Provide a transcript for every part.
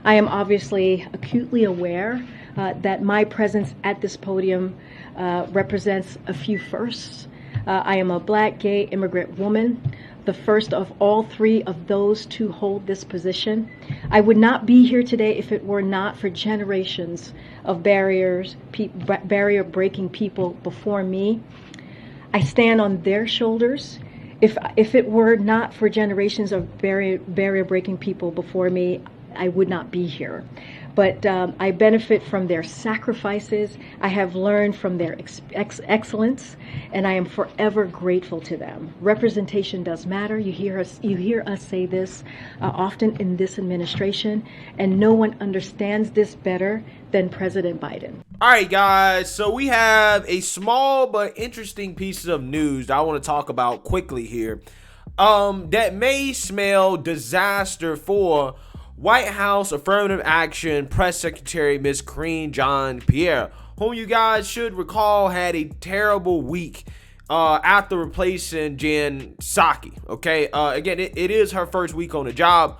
I am obviously acutely aware that my presence at this podium represents a few firsts. I am a Black, gay, immigrant woman, the first of all three of those to hold this position. I would not be here today if it were not for generations of barrier-breaking people before me. I stand on their shoulders. If it were not for generations of barrier-breaking people before me, I would not be here. But I benefit from their sacrifices. I have learned from their excellence, and I am forever grateful to them. Representation does matter. You hear us say this often in this administration, and no one understands this better than President Biden. All right, guys, so we have a small but interesting piece of news that I want to talk about quickly here that may smell disaster for White House Affirmative Action Press Secretary Ms. KARINE Jean-Pierre, whom you guys should recall had a terrible week after replacing Jen Psaki. Okay, again, it is her first week on the job.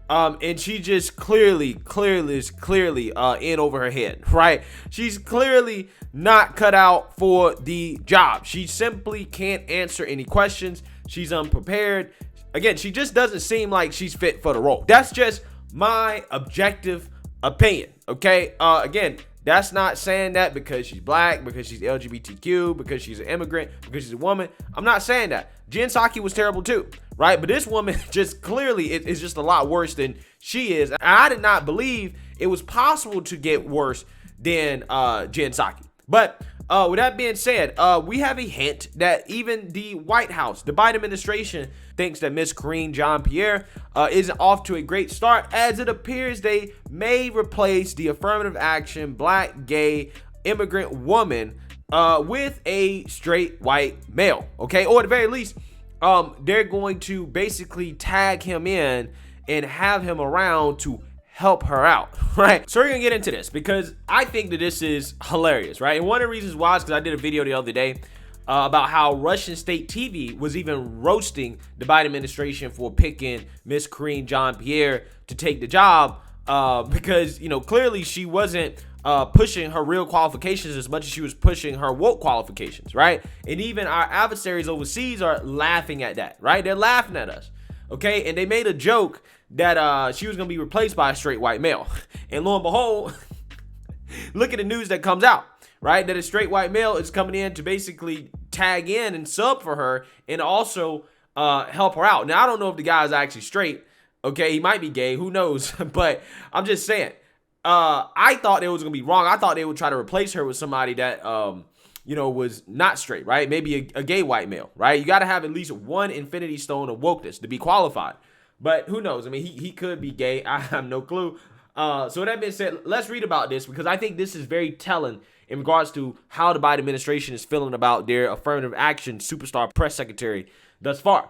And she just clearly in over her head, right? She's clearly not cut out for the job. She simply can't answer any questions. She's unprepared. Again, she just doesn't seem like she's fit for the role. That's just my objective opinion, okay? Again, that's not saying that because she's Black, because she's LGBTQ, because she's an immigrant, because she's a woman. I'm not saying that. Jen Psaki was terrible too, right? But this woman just clearly is just a lot worse than she is. And I did not believe it was possible to get worse than Jen Psaki. But with that being said, we have a hint that even the White House, the Biden administration, thinks that Ms. KARINE Jean-Pierre isn't off to a great start, as it appears they may replace the affirmative action Black, gay, immigrant woman with a straight white male, okay? Or at the very least, they're going to basically tag him in and have him around to help her out, right? So we're gonna get into this because I think that this is hilarious, right? And one of the reasons why is because I did a video the other day about how Russian state TV was even roasting the Biden administration for picking Miss KARINE Jean-Pierre to take the job because, you know, clearly she wasn't pushing her real qualifications as much as she was pushing her woke qualifications, right? And even our adversaries overseas are laughing at that, right? They're laughing at us, okay? And they made a joke that she was going to be replaced by a straight white male. And lo and behold, look at the news that comes out, right? That a straight white male is coming in to basically tag in and sub for her and also help her out. Now, I don't know if the guy is actually straight, okay? He might be gay, who knows? But I'm just saying, I thought it was going to be wrong. I thought they would try to replace her with somebody that, you know, was not straight, right? Maybe a gay white male, right? You got to have at least one infinity stone of wokeness to be qualified. But who knows? I mean, he could be gay. I have no clue. So with that being said, let's read about this because I think this is very telling in regards to how the Biden administration is feeling about their affirmative action superstar press secretary thus far.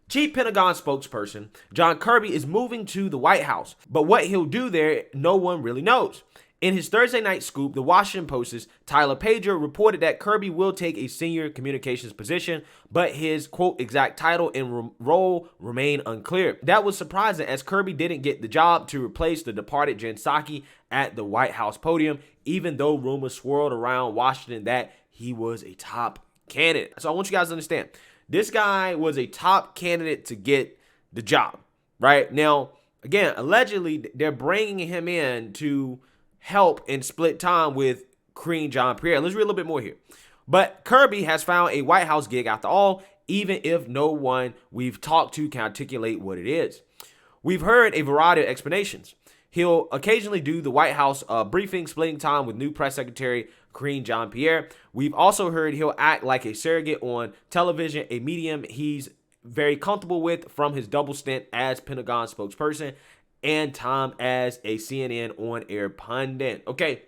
Chief Pentagon spokesperson John Kirby is moving to the White House, but what he'll do there, no one really knows. In his Thursday night scoop, the Washington Post's Tyler Pager reported that Kirby will take a senior communications position, but his, quote, exact title and role remain unclear. That was surprising as Kirby didn't get the job to replace the departed Jen Psaki at the White House podium, even though rumors swirled around Washington that he was a top candidate. So I want you guys to understand, this guy was a top candidate to get the job, right? Now, again, allegedly, they're bringing him in to help and split time with KARINE Jean-Pierre. Let's read a little bit more here. But Kirby has found a White House gig after all, even if no one we've talked to can articulate what it is. We've heard a variety of explanations. He'll occasionally do the White House briefing, splitting time with new press secretary KARINE Jean-Pierre. We've also heard he'll act like a surrogate on television, a medium he's very comfortable with from his double stint as Pentagon spokesperson and time as a CNN on-air pundit. Okay,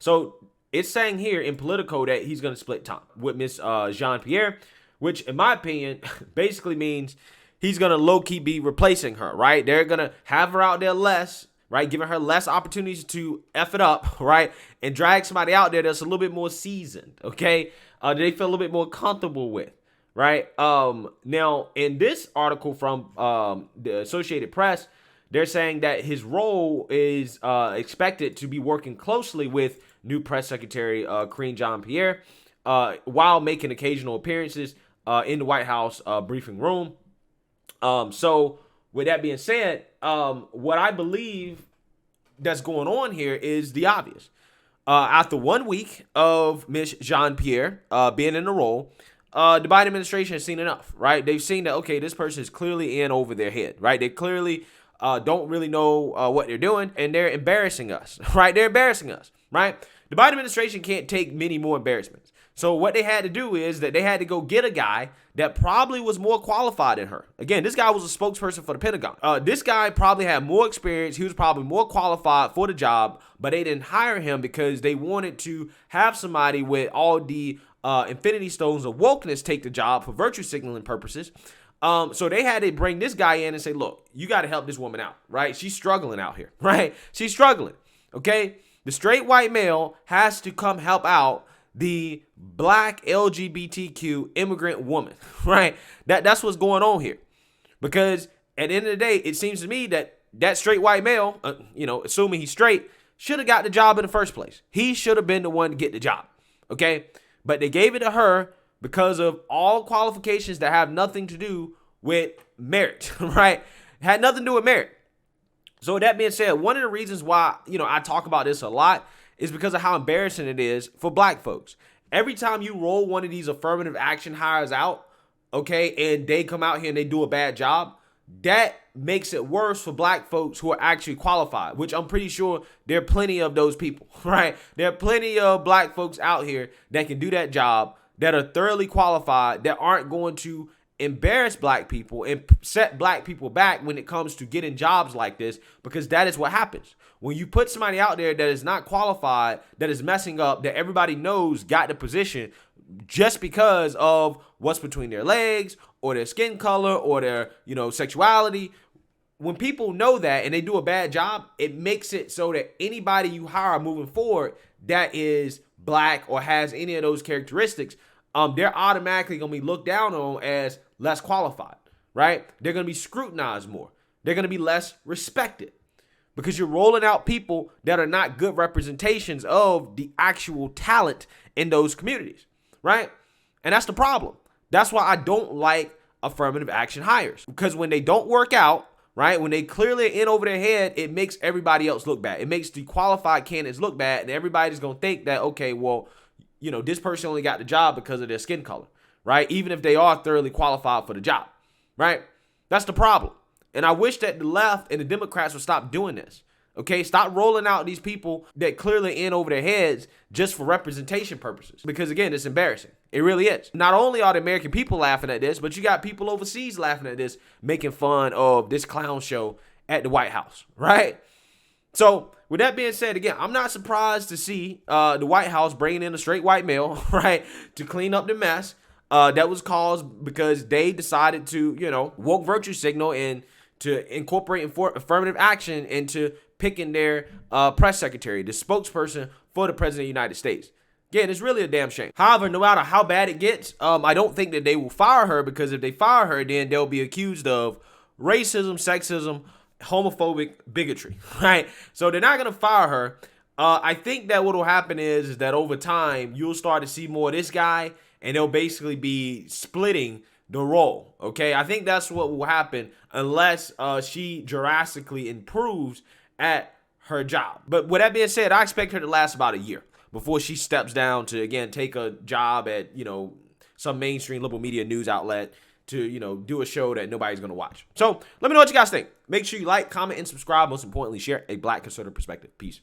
so it's saying here in Politico that he's going to split time with Miss Jean-Pierre, which in my opinion basically means he's going to low-key be replacing her, right? They're going to have her out there less, right? Giving her less opportunities to F it up, right? And drag somebody out there that's a little bit more seasoned, okay? That they feel a little bit more comfortable with, right? Now, in this article from the Associated Press, They're saying that his role is expected to be working closely with new press secretary KARINE JEAN-PIERRE while making occasional appearances in the White House briefing room. So with that being said, what I believe that's going on here is the obvious. After 1 week of Ms. Jean-Pierre being in the role, the Biden administration has seen enough, right? They've seen that, okay, this person is clearly in over their head, right? They clearly don't really know what they're doing, and they're embarrassing us, right? They're embarrassing us, right? The Biden administration can't take many more embarrassments. So what they had to do is that they had to go get a guy that probably was more qualified than her. Again, this guy was a spokesperson for the Pentagon. This guy probably had more experience. He was probably more qualified for the job, but they didn't hire him because they wanted to have somebody with all the infinity stones of wokeness take the job for virtue signaling purposes. So they had to bring this guy in and say, look, you got to help this woman out, right? She's struggling out here, right? She's struggling, okay? The straight white male has to come help out the black LGBTQ immigrant woman, right? That's what's going on here. Because at the end of the day, it seems to me that that straight white male, assuming he's straight, should have got the job in the first place. He should have been the one to get the job, okay? But they gave it to her because of all qualifications that have nothing to do with merit, right? Had nothing to do with merit. So with that being said, one of the reasons why, I talk about this a lot is because of how embarrassing it is for black folks. Every time you roll one of these affirmative action hires out, okay, and they come out here and they do a bad job, that makes it worse for black folks who are actually qualified, which I'm pretty sure there are plenty of those people, right? There are plenty of black folks out here that can do that job, that are thoroughly qualified, that aren't going to embarrass black people and set black people back when it comes to getting jobs like this, because that is what happens. When you put somebody out there that is not qualified, that is messing up, that everybody knows got the position just because of what's between their legs or their skin color or their, sexuality. When people know that and they do a bad job, it makes it so that anybody you hire moving forward that is black or has any of those characteristics, they're automatically going to be looked down on as less qualified, right? They're going to be scrutinized more. They're going to be less respected because you're rolling out people that are not good representations of the actual talent in those communities, right? And that's the problem. That's why I don't like affirmative action hires, because when they don't work out, right, when they clearly are in over their head, it makes everybody else look bad. It makes the qualified candidates look bad, and everybody's going to think that, okay, well, this person only got the job because of their skin color, right? Even if they are thoroughly qualified for the job, right? That's the problem. And I wish that the left and the Democrats would stop doing this, okay? Stop rolling out these people that clearly in over their heads just for representation purposes. Because, again, it's embarrassing. It really is. Not only are the American people laughing at this, but you got people overseas laughing at this, making fun of this clown show at the White House, right? So, with that being said, again, I'm not surprised to see the White House bringing in a straight white male, right, to clean up the mess that was caused because they decided to, woke virtue signal and to incorporate affirmative action into picking their press secretary, the spokesperson for the president of the United States. Again, it's really a damn shame. However, no matter how bad it gets, I don't think that they will fire her, because if they fire her, then they'll be accused of racism, sexism, homophobic bigotry, right? So they're not going to fire her. I think that what will happen is that over time, you'll start to see more of this guy, and they'll basically be splitting the role, okay? I think that's what will happen unless she drastically improves at her job. But with that being said, I expect her to last about a year before she steps down to, again, take a job at, some mainstream liberal media news outlet to, do a show that nobody's going to watch. So let me know what you guys think. Make sure you like, comment, and subscribe. Most importantly, share a black conservative perspective. Peace.